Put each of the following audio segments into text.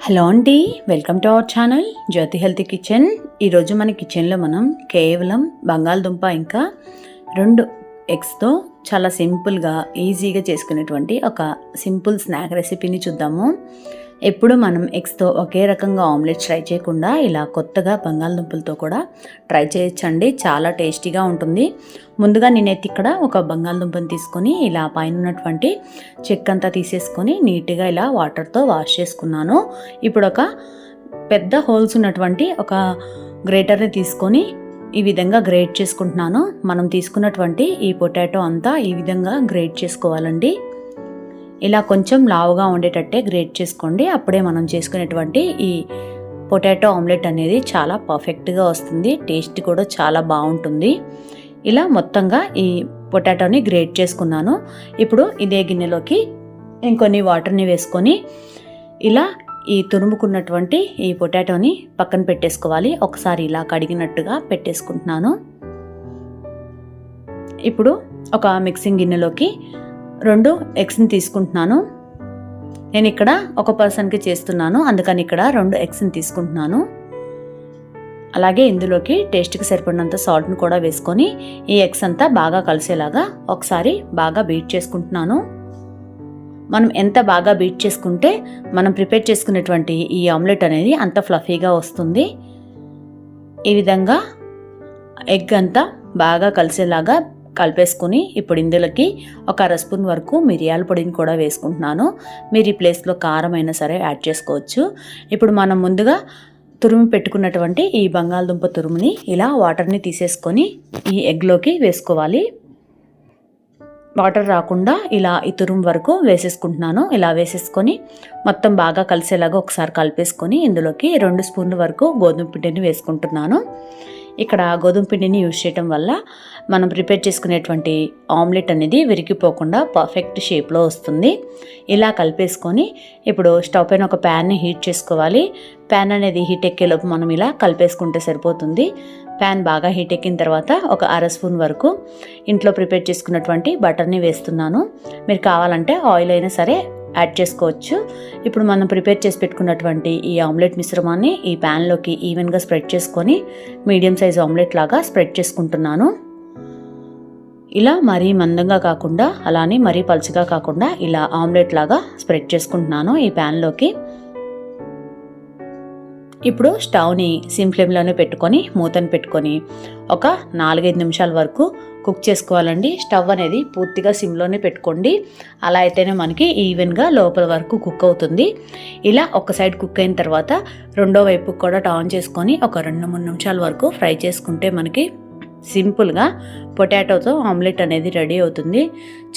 Hello అండి, welcome to our channel Jyothi healthy kitchen. ఈరోజు మన కిచెన్లో మనం కేవలం బంగాళదుంప ఇంకా 2 ఎగ్స్తో చాలా సింపుల్గా ఈజీగా చేసుకునేటువంటి ఒక సింపుల్ స్నాక్ రెసిపీని చూద్దాము. ఎప్పుడు మనం ఎగ్స్తో ఒకే రకంగా ఆమ్లెట్ ట్రై చేయకుండా ఇలా కొత్తగా బంగాళదుంపలతో కూడా ట్రై చేయొచ్చండి. చాలా టేస్టీగా ఉంటుంది. ముందుగా నేనైతే ఇక్కడ ఒక బంగాళదుంపని తీసుకొని ఇలా పైన ఉన్నటువంటి చెక్కంతా తీసేసుకొని నీట్గా ఇలా వాటర్తో వాష్ చేసుకున్నాను. ఇప్పుడు ఒక పెద్ద హోల్స్ ఉన్నటువంటి ఒక గ్రేటర్ని తీసుకొని ఈ విధంగా గ్రేట్ చేసుకుంటున్నాను. మనం తీసుకున్నటువంటి ఈ పొటాటో అంతా ఈ విధంగా గ్రేట్ చేసుకోవాలండి. ఇలా కొంచెం లావుగా ఉండేటట్టే గ్రేట్ చేసుకోండి. అప్పుడే మనం చేసుకునేటువంటి ఈ పొటాటో ఆమ్లెట్ అనేది చాలా పర్ఫెక్ట్గా వస్తుంది. టేస్ట్ కూడా చాలా బాగుంటుంది. ఇలా మొత్తంగా ఈ పొటాటోని గ్రేట్ చేసుకున్నాను. ఇప్పుడు ఇదే గిన్నెలోకి ఇంకొన్ని వాటర్ని వేసుకొని ఇలా ఈ తురుముకున్నటువంటి ఈ పొటాటోని పక్కన పెట్టేసుకోవాలి. ఒకసారి ఇలా కడిగినట్టుగా పెట్టేసుకుంటున్నాను. ఇప్పుడు ఒక మిక్సింగ్ గిన్నెలోకి 2 ఎగ్స్ని తీసుకుంటున్నాను. నేను ఇక్కడ ఒక పర్సన్కి చేస్తున్నాను, అందుకని ఇక్కడ 2 ఎగ్స్ని తీసుకుంటున్నాను. అలాగే ఇందులోకి టేస్ట్కి సరిపడినంత సాల్ట్ని కూడా వేసుకొని ఈ ఎగ్స్ అంతా బాగా కలిసేలాగా ఒకసారి బాగా బీట్ చేసుకుంటున్నాను. మనం ఎంత బాగా బీట్ చేసుకుంటే మనం ప్రిపేర్ చేసుకునేటువంటి ఈ ఆమ్లెట్ అనేది అంత ఫ్లఫీగా వస్తుంది. ఈ విధంగా ఎగ్ అంతా బాగా కలిసేలాగా కలిపేసుకుని ఇప్పుడు ఇందులోకి ఒక 1/2 స్పూన్ వరకు మిరియాల పొడిని కూడా వేసుకుంటున్నాను. మీరు ఈ ప్లేస్లో కారం అయినా సరే యాడ్ చేసుకోవచ్చు. ఇప్పుడు మనం ముందుగా తురుము పెట్టుకున్నటువంటి ఈ బంగాళదుంప తురుముని ఇలా వాటర్ని తీసేసుకొని ఈ ఎగ్లోకి వేసుకోవాలి. వాటర్ రాకుండా ఇలా ఈ తురుము వరకు వేసేసుకుంటున్నాను. ఇలా వేసేసుకొని మొత్తం బాగా కలిసేలాగా ఒకసారి కలిపేసుకొని ఇందులోకి 2 స్పూన్ల వరకు గోధుమ పిండిని వేసుకుంటున్నాను. ఇక్కడ గోధుమ పిండిని యూజ్ చేయడం వల్ల మనం ప్రిపేర్ చేసుకునేటువంటి ఆమ్లెట్ అనేది విరిగిపోకుండా పర్ఫెక్ట్ షేప్లో వస్తుంది. ఇలా కలిపేసుకొని ఇప్పుడు స్టవ్ పైన ఒక ప్యాన్ని హీట్ చేసుకోవాలి. ప్యాన్ అనేది హీట్ ఎక్కేలోపు మనం ఇలా కలిపేసుకుంటే సరిపోతుంది. ప్యాన్ బాగా హీట్ ఎక్కిన తర్వాత ఒక 1/2 స్పూన్ వరకు ఇంట్లో ప్రిపేర్ చేసుకున్నటువంటి బటర్ని వేస్తున్నాను. మీరు కావాలంటే ఆయిల్ అయినా సరే యాడ్ చేసుకోవచ్చు. ఇప్పుడు మనం ప్రిపేర్ చేసి పెట్టుకున్నటువంటి ఈ ఆమ్లెట్ మిశ్రమాన్ని ఈ ప్యాన్లోకి ఈవెన్గా స్ప్రెడ్ చేసుకొని మీడియం సైజ్ ఆమ్లెట్ లాగా స్ప్రెడ్ చేసుకుంటున్నాను. ఇలా మరీ మందంగా కాకుండా అలానే మరీ పలుచగా కాకుండా ఇలా ఆమ్లెట్ లాగా స్ప్రెడ్ చేసుకుంటున్నాను ఈ ప్యాన్లోకి. ఇప్పుడు స్టవ్ని సిమ్ ఫ్లేమ్లోనే పెట్టుకొని మూతను పెట్టుకొని ఒక 4-5 నిమిషాల వరకు కుక్ చేసుకోవాలండి. స్టవ్ అనేది పూర్తిగా సిమ్లోనే పెట్టుకోండి. అలా అయితేనే మనకి ఈవెన్గా లోపల వరకు కుక్ అవుతుంది. ఇలా ఒక సైడ్ కుక్ అయిన తర్వాత రెండో వైపుకి కూడా టర్న్ చేసుకొని ఒక 2-3 నిమిషాల వరకు ఫ్రై చేసుకుంటే మనకి సింపుల్గా పొటాటోతో ఆమ్లెట్ అనేది రెడీ అవుతుంది.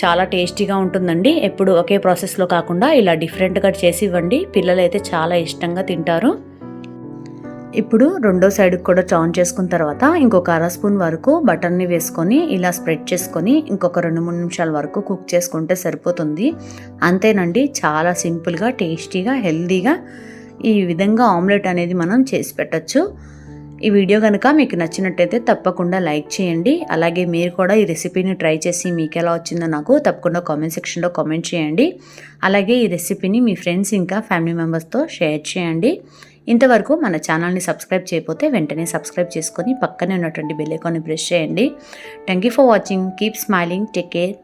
చాలా టేస్టీగా ఉంటుందండి. ఎప్పుడు ఒకే ప్రాసెస్లో కాకుండా ఇలా డిఫరెంట్గా చేసి ఇవ్వండి. పిల్లలు అయితే చాలా ఇష్టంగా తింటారు. ఇప్పుడు రెండో సైడ్కి కూడా టర్న్ చేసుకున్న తర్వాత ఇంకొక 1/2 స్పూన్ వరకు బటర్ని వేసుకొని ఇలా స్ప్రెడ్ చేసుకొని ఇంకొక 2-3 నిమిషాల వరకు కుక్ చేసుకుంటే సరిపోతుంది. అంతేనండి, చాలా సింపుల్గా టేస్టీగా హెల్తీగా ఈ విధంగా ఆమ్లెట్ అనేది మనం చేసి పెట్టచ్చు. ఈ వీడియో కనుక మీకు నచ్చినట్టయితే తప్పకుండా లైక్ చేయండి. అలాగే మీరు కూడా ఈ రెసిపీని ట్రై చేసి మీకు ఎలా వచ్చిందో నాకు తప్పకుండా కామెంట్ సెక్షన్లో కామెంట్ చేయండి. అలాగే ఈ రెసిపీని మీ ఫ్రెండ్స్ ఇంకా ఫ్యామిలీ మెంబర్స్తో షేర్ చేయండి. ఇంతవరకు మన ఛానల్ని సబ్స్క్రైబ్ చేయకపోతే వెంటనే సబ్స్క్రైబ్ చేసుకొని పక్కనే ఉన్నటువంటి బెల్ ఐకాన్ని ప్రెస్ చేయండి. Thank you for watching. Keep smiling. Take care.